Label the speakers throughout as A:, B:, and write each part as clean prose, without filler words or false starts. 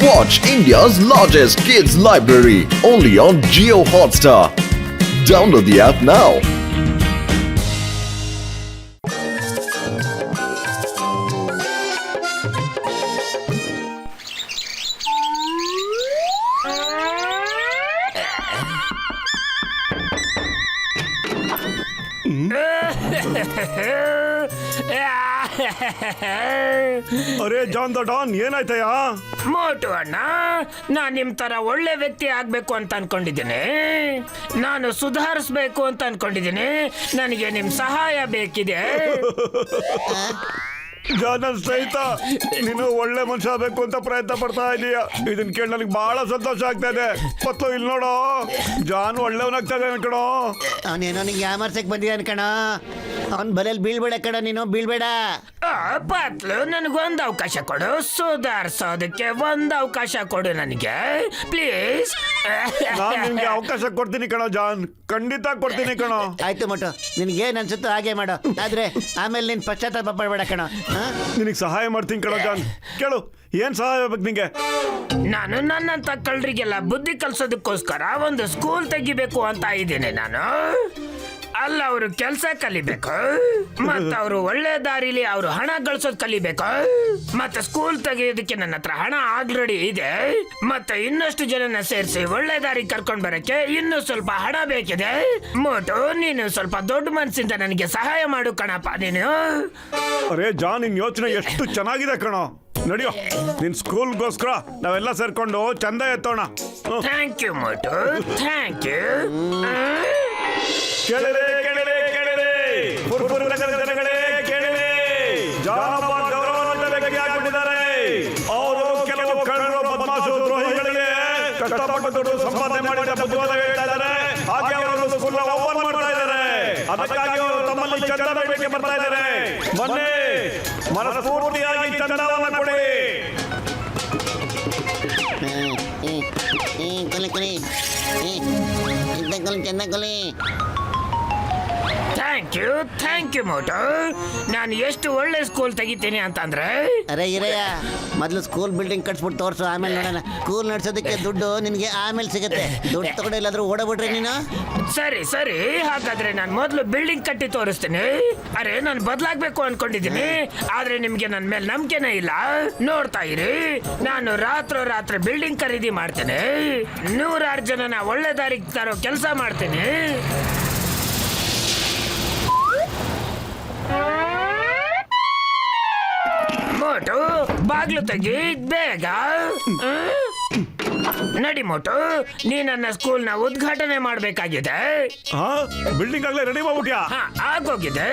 A: Watch India's largest kids library only on Jio Hotstar. Download the app now.
B: ಅರೆ John the Don ಏನಾಯ್ತಯ್ಯ?
C: ಮೋಟು ಅಣ್ಣ, ನಾನ್ ನಿಮ್ ತರ ಒಳ್ಳೆ ವ್ಯಕ್ತಿ ಆಗ್ಬೇಕು ಅಂತ ಅನ್ಕೊಂಡಿದ್ದೀನಿ. ನಾನು ಸುಧಾರಿಸ್ಬೇಕು ಅಂತ ಅನ್ಕೊಂಡಿದ್ದೀನಿ. ನನಗೆ ನಿಮ್ ಸಹಾಯ ಬೇಕಿದೆ.
B: ಜಾನ್ ಸ್ನೇಹಿತ, ನೀನು ಒಳ್ಳೆ ಮನುಷ್ಯ ಆಗ್ಬೇಕು ಅಂತ ಪ್ರಯತ್ನ ಪಡ್ತಾ ಇದೀಯ. ಇದನ್ ಕೇಳಿ ನನಗೆ ಬಹಳ ಸಂತೋಷ ಆಗ್ತಾ ಇದೆ. ಮತ್ತು ಇಲ್ಲಿ ನೋಡೋ, ಜಾನ್ ಒಳ್ಳೆಯವನಾಗ್ತಾ ಇದ್ದಾನೆ ಕಣೋ.
D: ಅವನೇನೋ ನಿಂಗೆ ಯಾಮರ್ಸಕ್ ಬಂದಿದ್ದಾನೆ ಕಣ. ಅವನ್ ಬಲೆಯಲ್ಲಿ ಬೀಳ್ಬೇಡ ಕಣ, ನೀನು ಬೀಳ್ಬೇಡ.
C: ಪತ್ಲು, ನನಗೊಂದು ಅವಕಾಶ ಕೊಡು. ಸುಧಾರಿಸೋದಕ್ಕೆ ಒಂದು ಅವಕಾಶ ಕೊಡು ನನಗೆ, ಪ್ಲೀಸ್.
B: ನಾನು ನಿನ್ಗೆ ಅವಕಾಶ ಕೊಡ್ತೀನಿ ಕಣೋ ಜಾನ್, ಖಂಡಿತ ಕೊಡ್ತೀನಿ ಕಣೋ.
D: ಆಯ್ತು ಮಟ್ಟು, ನಿನ್ಗೆ ಏನ್ ಅನ್ಸುತ್ತೋ ಹಾಗೆ ಮಾಡು. ಆದ್ರೆ ಆಮೇಲೆ ನೀನ್ ಪಶ್ಚಾತ್ತಾಪ ಪಡ್ಬೇಡ ಕಣ.
B: ನಿನಗೆ ಸಹಾಯ ಮಾಡ್ತೀನಿ ಕಣೋ ಜಾನ್. ಕೇಳು, ಏನ್ ಸಹಾಯ ಬೇಕು ನಿಂಗೆ?
C: ನಾನು ನನ್ನಂತ ಕಳ್ಳರಿಗೆಲ್ಲ ಬುದ್ಧಿ ಕಲ್ಸೋದಕ್ಕೋಸ್ಕರ ಒಂದು ಸ್ಕೂಲ್ ತೆಗಿಬೇಕು ಅಂತ ಇದ್ದೀನಿ ನಾನು. ಅಲ್ಲ, ಅವರು ಕೆಲಸ ಕಲಿಬೇಕು, ಮತ್ತ ಅವರು ಒಳ್ಳೆ ದಾರಿಲಿ ಅವರು ಹಣ ಗಳಿಸೋದ್ ಕಲಿಬೇಕು. ಮತ್ತೆ ಸ್ಕೂಲ್ ತೆಗೆಯೋದಕ್ಕೆ ನನ್ನ ಹತ್ರ ಹಣ ಆಲ್ರೆಡಿ ಇದೆ. ಮತ್ತೆ ಇನ್ನಷ್ಟು ಜನನ ಸೇರಿಸಿ ಒಳ್ಳೆ ದಾರಿ ಕರ್ಕೊಂಡ್ ಬರಕ್ಕೆ ಇನ್ನೂ ಸ್ವಲ್ಪ ಹಣ ಬೇಕಿದೆ. ಮೋಟು, ನೀನು ಸ್ವಲ್ಪ ದೊಡ್ಡ ಮನಸ್ಸಿಂದ ನನಗೆ ಸಹಾಯ ಮಾಡು ಕಣಪ್ಪ ನೀನು.
B: ಅರೆ ಜಾನ್, ನಿನ್ ಯೋಚನೆ ಎಷ್ಟು ಚೆನ್ನಾಗಿದೆ ಕಣೋ. ನಡಿಯೋ, ನಿನ್ ಸ್ಕೂಲ್ಗೋಸ್ಕರ ನಾವೆಲ್ಲ ಸೇರ್ಕೊಂಡು ಚಂದ ಎತ್ತೋಣ.
C: Thank you Motu, thank you.
B: ಕೇಳಿರೆ ಕೇಳಿರೆ ಕೇಳಿರೆ, ಪುರ್ಪುರ ನಗರದ ಜನಗಳೇ ಕೇಳಿರೆ, ಜಾನಪ್ಪ ಗೌರವಾನ್ವಿತ ವ್ಯಕ್ತಿ ಆಗ್ಬಿಟ್ಟಿದ್ದಾರೆ. ಅವರು ಕೆಲವು ಕಳ್ಳರು, ಬದಮಾಶು, ದ್ರೋಹಿಗಳಿಗೆ ಕಷ್ಟಪಟ್ಟು ದುಡ್ಡು ಸಂಪಾದನೆ ಮಾಡಿದ ಬುದ್ಧಿವಾದ ಹೇಳ್ತಾ ಇದ್ದಾರೆ. ಹಾಗೆ ಅವರು ಸ್ಕೂಲ್ ಓಪನ್ ಮಾಡ್ತಾ ಇದ್ದಾರೆ. ಅದಕ್ಕಾಗಿ ಅವರು ತಮ್ಮಲ್ಲಿ ಚಂದ ಬೇಡಿಕೆ ಬರ್ತಾ ಇದ್ದಾರೆ. ಮೊನ್ನೆ ಮನಸ್ಫೂರ್ತಿಯಾಗಿ ಚಂದವನ್ನ ಕೊಡಿ.
D: ಕಲಿ ಕಲಿ ಚಂದ ಕಲಿ.
C: Thank you Motu. ನಾನು ಎಷ್ಟು ಒಳ್ಳೆ ಸ್ಕೂಲ್ ತೆಗಿತೀನಿ ಅಂತಂದ್ರೆ.
D: ಅರೆ ಇರಯ್ಯ, ಮೊದ್ಲು ಸ್ಕೂಲ್ ಬಿಲ್ಡಿಂಗ್ ಕಟ್ಸ್ಬಿಟ್ಟು ತೋರ್ಸು, ಆಮೇಲೆ ನೋಡೋಣ. ಸ್ಕೂಲ್ ನಡ್ಸೋದಕ್ಕೆ ದುಡ್ಡು ನಿನ್ಗೆ ಆಮೇಲೆ ಸಿಗುತ್ತೆ. ದುಡ್ಡು ತಗೊಂಡು ಎಲ್ಲಾದ್ರೂ ಓಡಬಿಟ್ರೆ ನೀನು.
C: ಸರಿ ಸರಿ, ಹಾಗಾದ್ರೆ ನಾನು ಮೊದಲು ಬಿಲ್ಡಿಂಗ್ ಕಟ್ಟಿ ತೋರಿಸ್ತೀನಿ. ಅರೆ, ನಾನು ಬದಲಾಗ್ಬೇಕು ಅನ್ಕೊಂಡಿದ್ದೀನಿ, ಆದ್ರೆ ನಿಮ್ಗೆ ನನ್ನ ಮೇಲೆ ನಂಬಿಕೆನೇ ಇಲ್ಲ. ನೋಡ್ತಾ ಇರಿ, ನಾನು ರಾತ್ರಿ ಬಿಲ್ಡಿಂಗ್ ಖರೀದಿ ಮಾಡ್ತೇನೆ. 100 ಜನನ ಒಳ್ಳೆ ದಾರಿಗೆ ತರೋ ಕೆಲಸ ಮಾಡ್ತೇನೆ. ಮೋಟು, ಬಾಗ್ಲು ತೆಗಿ ಬೇಗ. ನಡಿ ಮೋಟು, ನೀ ನನ್ನ ಸ್ಕೂಲ್ ನ ಉದ್ಘಾಟನೆ ಮಾಡ್ಬೇಕಾಗಿದೆ.
B: ಬಿಲ್ಡಿಂಗ್ ಆಗ್ಲೇ ರೆಡಿ ಮಾಡ್ಬಿಟ್ಯಾ?
C: ಆಗೋಗಿದೆ.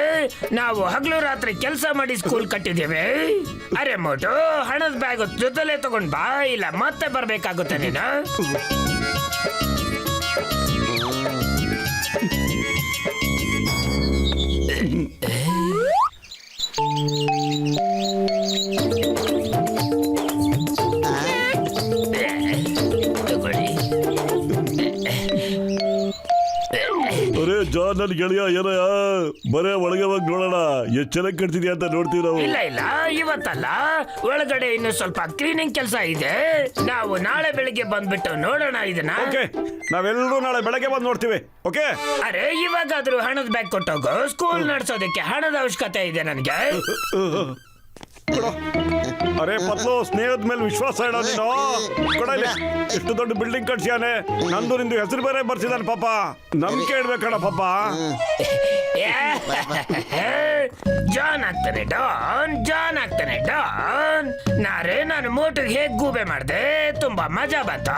C: ನಾವು ಹಗಲು ರಾತ್ರಿ ಕೆಲಸ ಮಾಡಿ ಸ್ಕೂಲ್ ಕಟ್ಟಿದ್ದೇವೆ. ಅರೆ ಮೋಟು, ಹಣದ ಬ್ಯಾಗ್ ಜೊತೆಲೆ ತಗೊಂಡ್ ಬಾ, ಇಲ್ಲ ಮತ್ತೆ ಬರ್ಬೇಕಾಗುತ್ತೆ ನೀನು.
B: ಅರೆ ಜಾನ್, ನನ್ ಗೆಳೆಯ ಏನಯ್ಯ, ಬರೇ ಒಳಗೆ ಹೋಗಿ ನೋಡೋಣ ಎಷ್ಟು ಚೆನ್ನಾಗಿ ಕಟ್ತಿದ್ಯಾ ಅಂತ ನೋಡ್ತೀವಿ ನಾವು.
C: ಇಲ್ಲ, ಇವತ್ತಲ್ಲ, ಒಳಗಡೆ ಇನ್ನು ಸ್ವಲ್ಪ ಕ್ಲೀನಿಂಗ್ ಕೆಲಸ ಇದೆ. ನಾವು ನಾಳೆ ಬೆಳಿಗ್ಗೆ ಬಂದ್ಬಿಟ್ಟು ನೋಡೋಣ ಇದನ್ನ.
B: ಓಕೆ, ನಾವೆಲ್ಲರೂ ನಾಳೆ ಬೆಳಗ್ಗೆ ಬಂದು ನೋಡ್ತೀವಿ. ಓಕೆ.
C: ಅರೆ, ಇವಾಗಾದ್ರೂ ಹಣದ ಬ್ಯಾಗ್ ಕೊಟ್ಟೋಗು. ಸ್ಕೂಲ್ ನಡ್ಸೋದಕ್ಕೆ ಹಣದ ಅವಶ್ಯಕತೆ ಇದೆ ನನಗೆ.
B: ಅರೆ ಪತ್ಲು, ಸ್ನೇಹದ ಮೇಲೆ ವಿಶ್ವಾಸ ಇಡೋ ನೀನು. ಕೊಡಲಿ, ಎಷ್ಟು ದೊಡ್ಡ ಬಿಲ್ಡಿಂಗ್ ಕಟ್ಸಿಯಾನೆ. ನಂದು ನಿಂದು ಹೆಸರು ಬೇರೆ ಬರ್ಸಿದಾನೆ ಪಾಪ. ನಂಬಿಕೆ ಇಡ್ಬೇಕಣ್ಣ ಪಾಪ.
C: ಜಾನ್ ಆಗ್ತಾನೆ ಡಾನ್. ನಾನು ಮೋಟಿಗೆ ಹೇಗ್ ಗೂಬೆ ಮಾಡ್ದೆ, ತುಂಬಾ ಮಜಾ ಬಂತ.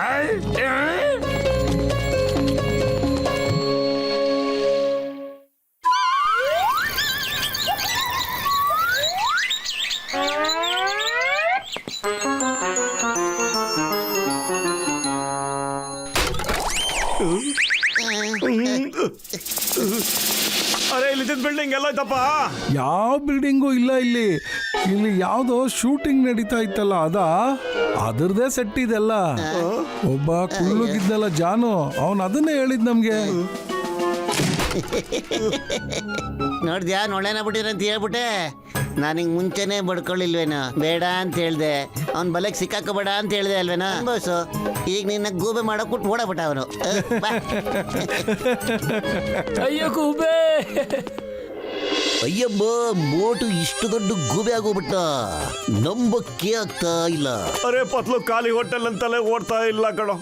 B: ಅರೆ, ಇಲ್ಲಿ ಬಿಲ್ಡಿಂಗ್ ಎಲ್ಲ ಐತಪ್ಪ.
E: ಯಾವ ಬಿಲ್ಡಿಂಗು ಇಲ್ಲ ಇಲ್ಲಿ. ಇಲ್ಲಿ ಯಾವ್ದೋ ಶೂಟಿಂಗ್ ನಡೀತಾ ಇತ್ತಲ್ಲ, ಅದರದೇ ಸೆಟ್ ಇದೆಲ್ಲ. ಒಬ್ಬ ಕುಳ್ಳುಗಿದ್ದಲ್ಲ ಜಾನು, ಅವನ್ ಅದನ್ನೇ ಹೇಳಿದ್ ನಮ್ಗೆ.
D: ನೋಡ್ದ್ಯಾ, ನೋಡೇನ ಬಿಟ್ಟಿರಂತ ಹೇಳ್ಬಿಟ್ಟೆ. ನಾನಿಂಗ್ ಮುಂಚೆನೆ ಬಡ್ಕೊಳ್ಳಿಲ್ವೇನೋ, ಬೇಡ ಅಂತ ಹೇಳ್ದೆ. ಅವ್ನ್ ಬಲೆಗೆ ಸಿಕ್ಕಾಕೋಬೇಡ ಅಂತ ಹೇಳ್ದೆ ಅಲ್ವೇನೋ ಬಸ್ಸು. ಈಗ ನಿನ್ನ ಗೂಬೆ ಮಾಡಕ್ ಬಿಟ್ಟು ಓಡಬಿಟ್ಟ ಅವನು.
C: ಅಯ್ಯೋ ಗೂಬೆ,
D: ಅಯ್ಯಬ್ಬ, ಮೋಟು ಇಷ್ಟು ದೊಡ್ಡ ಗೂಬೆ ಆಗೋಗ್ಬಿಟ್ಟ, ನಂಬಕ್ಕೆ ಆಗ್ತಾ ಇಲ್ಲ.
B: ಅರೆ ಪತ್ಲು ಖಾಲಿ ಹೋಟೆಲ್ ಅಂತಲೇ ಓಡ್ತಾ ಇಲ್ಲ ಕಣೋ,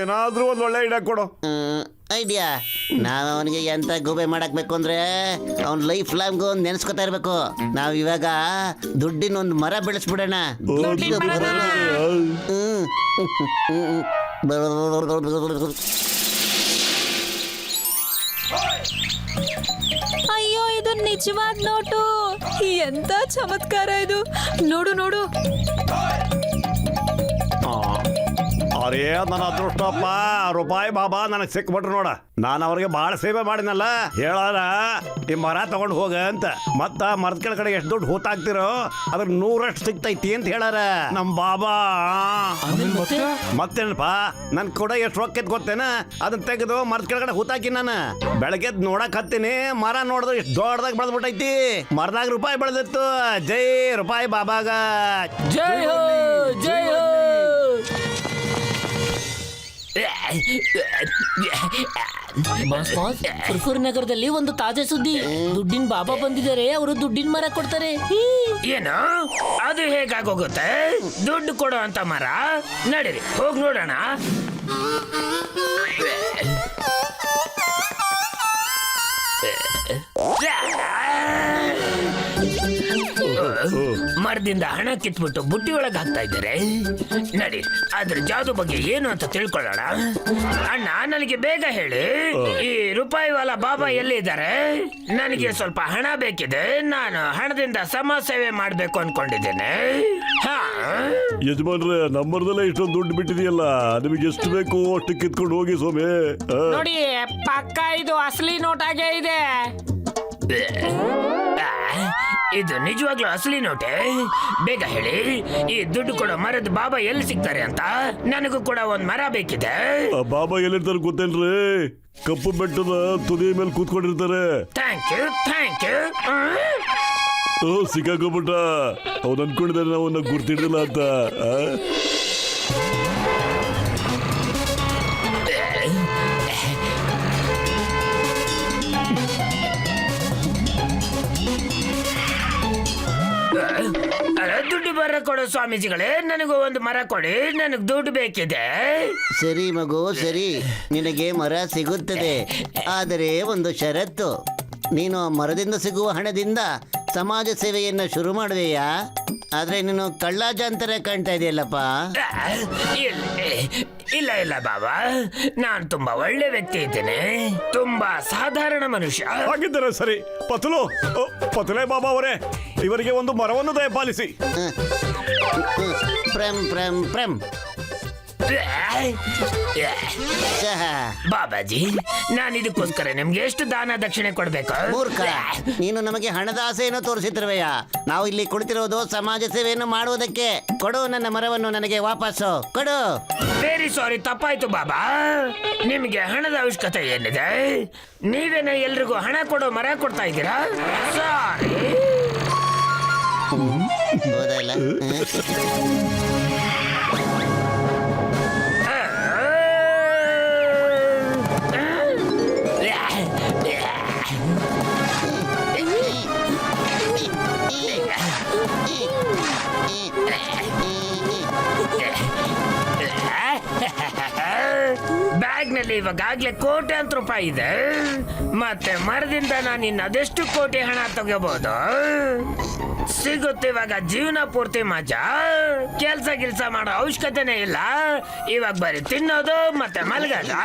B: ಏನಾದ್ರೂ ಒಂದ್ ಒಳ್ಳೆ ಐಡಿಯಾ ಕೊಡು.
D: ಐಡಿಯಾ? ನಾವು ಅವನಿಗೆ ಎಂತ ಗೂಬೆ ಮಾಡಾಕ್ಬೇಕು ಅಂದ್ರೆ ಅವ್ನ ಲೈಫ್ ಲಾಂಗ್ ಒಂದ್ ನೆನ್ಸ್ಕೊತಾ ಇರ್ಬೇಕು. ನಾವ್ ಇವಾಗ ದುಡ್ಡಿನ ಒಂದು ಮರ ಬೆಳೆಸ್ಬಿಡೋಣ.
F: ಅಯ್ಯೋ, ಇದು ನಿಜವಾದ ನೋಟು. ಎಂತ ಚಮತ್ಕಾರ ಇದು. ನೋಡು ನೋಡು.
B: ಅರೇ ನನ್ನ ಅದೃಷ್ಟಪ್ಪ, ರೂಪಾಯಿ ಬಾಬಾ ನನಗೆ ಸಿಕ್ಬಿಟ್ರು ನೋಡ. ನಾನು ಅವ್ರಿಗೆ ಭಾಳ ಸೇವೆ ಮಾಡಿನಲ್ಲ, ಹೇಳಾರ ಈ ಮರ ತಗೊಂಡು ಹೋಗ ಅಂತ. ಮತ್ತ ಮರದ ಕೆಳಗಡೆ ಎಷ್ಟು ದುಡ್ಡು ಹೂತಾಕ್ತಿರೋ ಅದ್ರ 100ರಷ್ಟು ಸಿಗ್ತೈತಿ ಅಂತ ಹೇಳಾರ ನಮ್ ಬಾಬಾ. ಮತ್ತೇನಪ್ಪ, ನನ್ ಕೂಡ ಎಷ್ಟು ರೊಕ್ಕ ಗೊತ್ತೇನ, ಅದನ್ನ ತೆಗೆದು ಮರದ ಕೆಳಗಡೆ ಹೂತಾಕಿ. ನಾನು ಬೆಳಗ್ಗೆ ನೋಡಕ್ ಹತ್ತೀನಿ, ಮರ ನೋಡಿದ್ರೆ ಎಷ್ಟು ದೊಡ್ಡದಾಗ ಬೆಳೆದ್ಬಿಟ್ಟೈತಿ. ಮರದಾಗ ರೂಪಾಯಿ ಬೆಳೆದಿತ್ತು. ಜೈ ರೂಪಾಯಿ ಬಾಬಾಗ
C: ಜೈ ಹೋ, ಜೈ ಹೋ.
G: ಫುರ್ಫುರ್ ನಗರದಲ್ಲಿ ಒಂದು ತಾಜಾ ಸುದ್ದಿ. ದುಡ್ಡಿನ ಬಾಬಾ ಬಂದಿದ್ದಾರೆ, ಅವರು ದುಡ್ಡಿನ ಮರ ಕೊಡ್ತಾರೆ.
C: ಏನು ಅದು ಹೇಗಾಗೋಗುತ್ತೆ? ದುಡ್ಡು ಕೊಡೋ ಅಂತ ಮರ? ನಡೀರಿ ಹೋಗಿ ನೋಡೋಣ. ಮರದಿಂದ ಹಣ ಕಿತ್ಬಿಟ್ಟು ಬುಟ್ಟಿ ಒಳಗೆ ಹಾಕ್ತಾ ಇದ್ದಾರೆ. ನಡಿ ಅದ್ರ ಜಾದು ಬಗ್ಗೆ ಏನು ಅಂತ ತಿಳ್ಕೊಳ್ಳೋಣ. ಅಣ್ಣ, ನನಗೆ ಬೇಗ ಹೇಳಿ, ಈ ರೂಪಾಯಿ ವಾಲ ಬಾಬಾ ಎಲ್ಲಿ ಇದ್ದಾರೆ? ನನಗೆ ಸ್ವಲ್ಪ ಹಣ ಬೇಕಿದೆ. ನಾನು ಹಣದಿಂದ ಸಮಾಜ ಸೇವೆ ಮಾಡ್ಬೇಕು ಅನ್ಕೊಂಡಿದ್ದೇನೆ.
B: ಯಜಮಾನ್ರೆ, ನಮ್ಮರ್ದೆಲ್ಲ ಇಷ್ಟೊಂದು ದುಡ್ಡು ಬಿಟ್ಟಿದೆಯಲ್ಲ, ನಿಮಗೆ ಎಷ್ಟು ಬೇಕು ಅಷ್ಟು ಕಿತ್ಕೊಂಡು ಹೋಗಿ ಸೋಮೆ.
G: ನೋಡಿ, ಪಕ್ಕ ಇದು ಅಸಲಿ ನೋಟಾಗೇ ಇದೆ.
C: ಇದು ನಿಜವಾಗ್ಲೂ ಅಸಲಿ ನೋಟೆ? ಬೇಗ ಹೇಳಿ, ಈ ದುಡ್ಡು ಕೊಡೋ ಮರದ ಬಾಬಾ ಎಲ್ಲಿ ಸಿಗ್ತಾರೆ ಅಂತ. ನನಗೂ ಕೂಡ ಒಂದ್ ಮರ ಬೇಕಿದೆ.
B: ಆ ಬಾಬಾ ಎಲ್ಲಿರ್ತಾರೆ ಗೊತ್ತೇನ್ರಿ? ಕಪ್ಪು ಬೆಟ್ಟದ ತುದಿ ಮೇಲೆ ಕೂತ್ಕೊಂಡಿರ್ತಾರೆ.
C: Thank you, thank you.
B: ಸಿಕ್ಕಾಕೋಬಿಟ್ಟ. ಅವ್ನು ಅನ್ಕೊಂಡಿದ್ದಾರೆ ನಾವನ್ನ ಗುರ್ತಿಡ್ಲಿಲ್ಲ ಅಂತ.
C: ದುಡ್ಡು ಮರ ಕೊಡೋ ಸ್ವಾಮೀಜಿಗಳೇ, ನನಗೂ ಒಂದು ಮರ ಕೊಡಿ, ನನಗ್ ದುಡ್ಡು ಬೇಕಿದೆ.
D: ಸರಿ ಮಗು, ಸರಿ, ನಿನಗೆ ಮರ ಸಿಗುತ್ತದೆ. ಆದರೆ ಒಂದು ಷರತ್ತು. ನೀನು ಆ ಮರದಿಂದ ಸಿಗುವ ಹಣದಿಂದ ಸಮಾಜ ಸೇವೆಯನ್ನು ಶುರು ಮಾಡುವೆಯಾ? ಆದ್ರೆ ನೀನು ಕಳ್ಳಾಜಾಂತರ ಕಾಣ್ತಾ ಇದೆಯಲ್ಲಪ್ಪ.
C: ಇಲ್ಲ ಇಲ್ಲ ಬಾಬಾ, ನಾನು ತುಂಬಾ ಒಳ್ಳೆ ವ್ಯಕ್ತಿ ಇದ್ದೇನೆ, ತುಂಬಾ ಸಾಧಾರಣ ಮನುಷ್ಯ.
B: ಹಾಗಿದ್ದಾರೆ ಸರಿ. ಪತಲೇ ಬಾಬಾ ಅವರೇ, ಇವರಿಗೆ ಒಂದು ಮರವನ್ನು ದಯಪಾಲಿಸಿ.
D: ಪ್ರಂ ಪ್ರಂ ಪ್ರಂ.
C: ಬಾಬಾಜಿ, ನಾನು ಇದಕ್ಕೋಸ್ಕರ ನಿಮ್ಗೆ ಎಷ್ಟು ದಾನ ದಕ್ಷಿಣೆ ಕೊಡ್ಬೇಕು?
D: ಮೂರ್ಖ, ನೀನು ನಮಗೆ ಹಣದ ಆಸೆಯನ್ನು ತೋರಿಸಿದ್ರವಯ್ಯ. ನಾವು ಇಲ್ಲಿ ಕುಳಿತಿರೋದು ಸಮಾಜ ಸೇವೆಯನ್ನು ಮಾಡುವುದಕ್ಕೆ. ಕೊಡು ನನ್ನ ಮರವನ್ನು, ನನಗೆ ವಾಪಸ್ಸು ಕೊಡು.
C: ವೆರಿ ಸಾರಿ, ತಪ್ಪಾಯ್ತು ಬಾಬಾ. ನಿಮ್ಗೆ ಹಣದ ಅವಶ್ಯಕತೆ ಏನಿದೆ? ನೀವೇನ ಎಲ್ರಿಗೂ ಹಣ ಕೊಡೋ ಮರ ಕೊಡ್ತಾ ಇದ್ದೀರಾ? ಸಾರಿ.
D: ಹೌದಲ್ಲ?
C: ಬ್ಯಾಗ್ನಲ್ಲಿ ಇವಾಗಲೇ ಕೋಟ್ಯಾಂತರ ರೂಪಾಯಿ ಇದೆ. ಮತ್ತೆ ಮರದಿಂದ ನಾನು ಇನ್ನು ಅದೆಷ್ಟು ಕೋಟಿ ಹಣ ತಗೋಬಹುದು? ಸಿಗುತ್ತೆ ಇವಾಗ ಜೀವನ ಪೂರ್ತಿ ಮಜಾ. ಕೆಲ್ಸ ಮಾಡೋ ಅವಶ್ಯಕತೆನೇ ಇಲ್ಲ. ಇವಾಗ ಬರೀ ತಿನ್ನೋದು ಮತ್ತೆ ಮಲಗೋದು.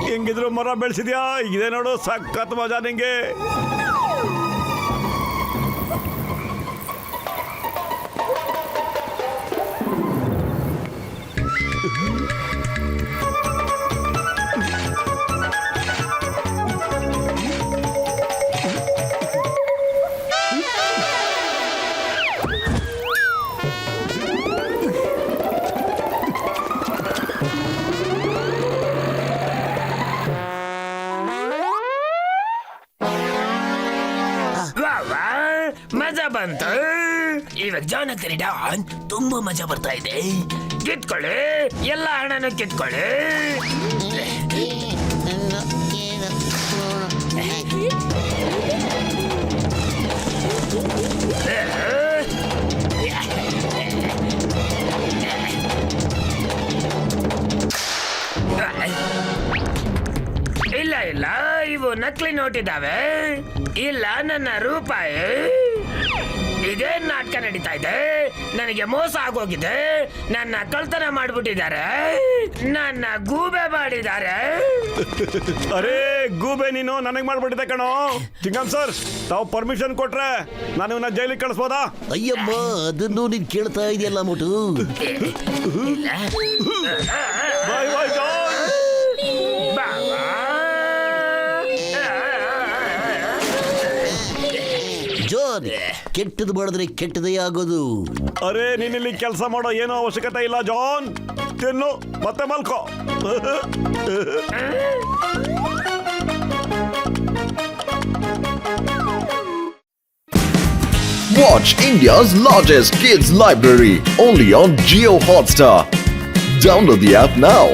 B: ಹೆಂಗಿದ್ರು ಮರ ಬೆಳೆಸಿದ್ಯಾ, ಇದೆ ನೋಡು, ಸಖತ್ ಮಜಾ ನಿಂಗೆ.
C: ಬಂತು. ಇವಾಗ ಜಾನ್ ಆಗ್ತಾರೆ ಡಾನ್. ತುಂಬಾ ಮಜಾ ಬರ್ತಾ ಇದೆ. ಕಿತ್ಕೊಳ್ಳಿ, ಎಲ್ಲ ಹಣನು ಕಿತ್ಕೊಳ್ಳಿ. ಇಲ್ಲ ಇಲ್ಲ, ಇವು ನಕಲಿ ನೋಟ್ ಇದಾವೆ. ಇಲ್ಲ ನನ್ನ ರೂಪಾಯಿ. ಇದೇನ್ ನಾಟಕ ನಡೀತಾ ಇದೆ? ನನಗೆ ಮೋಸ ಆಗೋಗಿದೆ. ನನ್ನ ಕಳ್ತನ ಮಾಡ್ಬಿಟ್ಟಿದ್ದಾರೆ. ನನ್ನ ಗೂಬೆ ಮಾಡಿದ್ದಾರೆ.
B: ಅರೇ ಗೂಬೆ, ನೀನು ನನಗೆ ಮಾಡ್ಬಿಟ್ಟಿದೆ ಕಣೋ. ಚಿಂಗಂ ಸರ್, ತಾವು ಪರ್ಮಿಷನ್ ಕೊಟ್ರೆ ನಾನು ಇವನ್ನ ಜೈಲಿಗೆ ಕಳಿಸ್ಬೋದಾ?
D: ಅಯ್ಯಮ್ಮ, ಅದನ್ನು ನೀನ್ ಕೇಳ್ತಾ ಇದೆಯಲ್ಲ ಮೋಟು.
B: ಬಾಯ್ ಬಾಯ್ ಜಾನ್.
D: ಜಾನ್, ಕೆಟ್ಟದು ಮಾಡಿದ್ರೆ ಕೆಟ್ಟದೇ ಆಗೋದು.
B: ಅರೇ ನೀನಿಲ್ಲಿ ಕೆಲಸ ಮಾಡೋ ಏನೋ ಅವಶ್ಯಕತೆ ಇಲ್ಲ ಜಾನ್. ತಿನ್ನು ಮತ್ತೆ ಮಲ್ಕೋ.
A: Watch India's largest kids library only on Geo Hotstar. Download the app now.